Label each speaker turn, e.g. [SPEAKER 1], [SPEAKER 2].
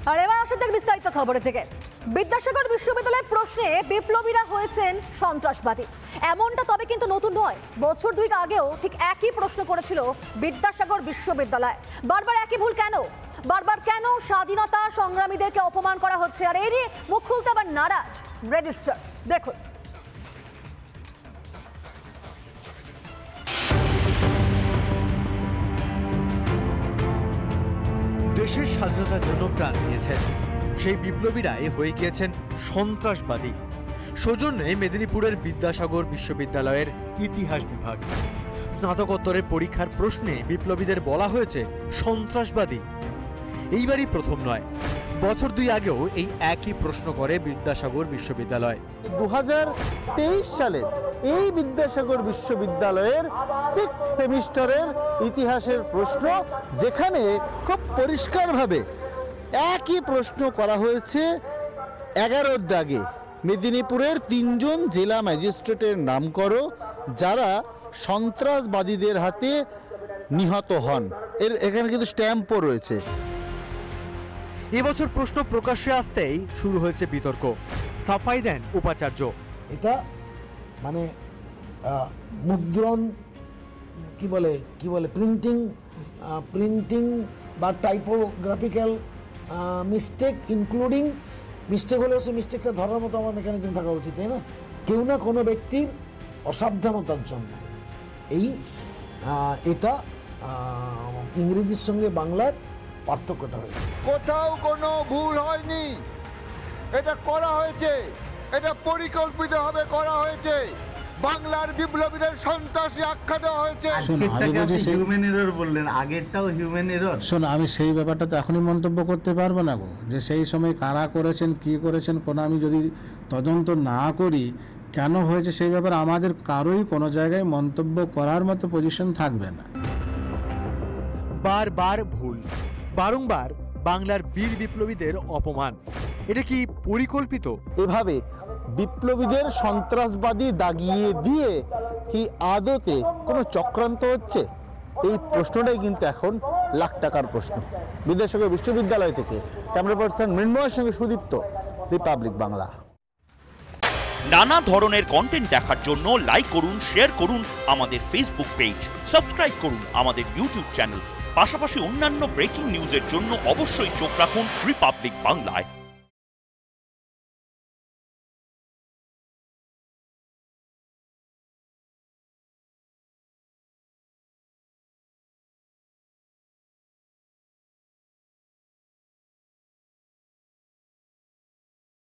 [SPEAKER 1] আর এবার আসুন থেকে বিস্তারিত খবরের থেকে। বিদ্যাসাগর বিশ্ববিদ্যালয়ের প্রশ্নে বিপ্লবীরা হয়েছেন সন্ত্রাসবাদী, এমনটা তবে কিন্তু নতুন নয়। বছর দুই আগেও ঠিক একই প্রশ্ন করেছিল বিদ্যাসাগর বিশ্ববিদ্যালয়। বারবার একই ভুল কেন? বারবার কেন স্বাধীনতা সংগ্রামীদেরকে অপমান করা হচ্ছে? আর এরই মুখ খুলতে আবার নারাজ রেজিস্ট্রার। দেখুন।
[SPEAKER 2] দেশের স্বাধীনতার জন্য প্রাণ দিয়েছেন সেই বিপ্লবীরাই হয়ে গিয়েছেন সন্ত্রাসবাদী। সৌজন্যে মেদিনীপুরের বিদ্যাসাগর বিশ্ববিদ্যালয়ের ইতিহাস বিভাগ স্নাতকোত্তরের পরীক্ষার প্রশ্নে বিপ্লবীদের বলা হয়েছে সন্ত্রাসবাদী। এইবারই প্রথম নয়, বছর দুই আগেও এই একই প্রশ্ন করে বিদ্যাসাগর বিশ্ববিদ্যালয়।
[SPEAKER 3] 2023 সালে এই বিদ্যাসাগর বিশ্ববিদ্যালয়ের 6th সেমিস্টারের ইতিহাসের প্রশ্ন, যেখানে খুব পরিষ্কারভাবে একই প্রশ্ন করা হয়েছে 11 দাগে। মেদিনীপুরের 3 জন জেলা ম্যাজিস্ট্রেটের নাম করো যারা সন্ত্রাসবাদীদের হাতে নিহত হন। এখানে কিন্তু স্ট্যাম্পও রয়েছে।
[SPEAKER 2] এবছর প্রশ্ন প্রকাশ্যে আসতেই শুরু হয়েছে বিতর্ক। সাফাই দেন উপাচার্য।
[SPEAKER 4] এটা মানে মুদ্রণ কি বলে প্রিন্টিং বা টাইপোগ্রাফিক্যাল মিস্টেক, ইনক্লুডিং মিস্টেক হলেও সে মিস্টেকটা ধরার মতো আমার মেকানিজম থাকা উচিত, তাই না? কেউ না কোনো ব্যক্তির অসাবধানতার জন্য এটা ইংরেজির সঙ্গে বাংলার পার্থক্যটা হয়েছে।
[SPEAKER 3] কোথাও কোনো ভুল হয়নি, এটা করা হয়েছে, এটা পরিকল্পিতভাবে করা হয়েছে। বাংলার বিপ্লবীদের সন্ত্রাসী আখ্যা দেওয়া হয়েছে।
[SPEAKER 5] হিউম্যান এরর বললেন, আগেরটাও হিউম্যান এরর।
[SPEAKER 6] শোন, আমি সেই ব্যাপারটা তো এখনই মন্তব্য করতে পারবো না গো, যে সেই সময় কারা করেছেন কি করেছেন কোনো আমি যদি তদন্ত না করি কেন হয়েছে সেই ব্যাপারে আমাদের কারোই কোনো জায়গায় মন্তব্য করার মতো পজিশন থাকবে না।
[SPEAKER 2] বারবার ভুল, বারংবার বাংলার বীর বিপ্লবীদের অপমান, এটা কি পরিকল্পিত?
[SPEAKER 3] এভাবে বিপ্লবীদের সন্ত্রাসবাদী দাগিয়ে দিয়ে কি আদতে কোনো চক্রান্ত হচ্ছে? এই প্রশ্নটাই কিন্তু এখন লাখ টাকার প্রশ্ন। বিদ্যাসাগর বিশ্ববিদ্যালয় থেকে ক্যামেরা পার্সন মৃন্ময়ের সঙ্গে সুদীপ্ত, রিপাবলিক বাংলা।
[SPEAKER 7] নানা ধরনের কন্টেন্ট দেখার জন্য লাইক করুন, শেয়ার করুন আমাদের ফেসবুক পেজ, সাবস্ক্রাইব করুন আমাদের ইউটিউব চ্যানেল। পাশাপাশি অন্যান্য ব্রেকিং নিউজের জন্য অবশ্যই চোখ রাখুন রিপাবলিক বাংলায়।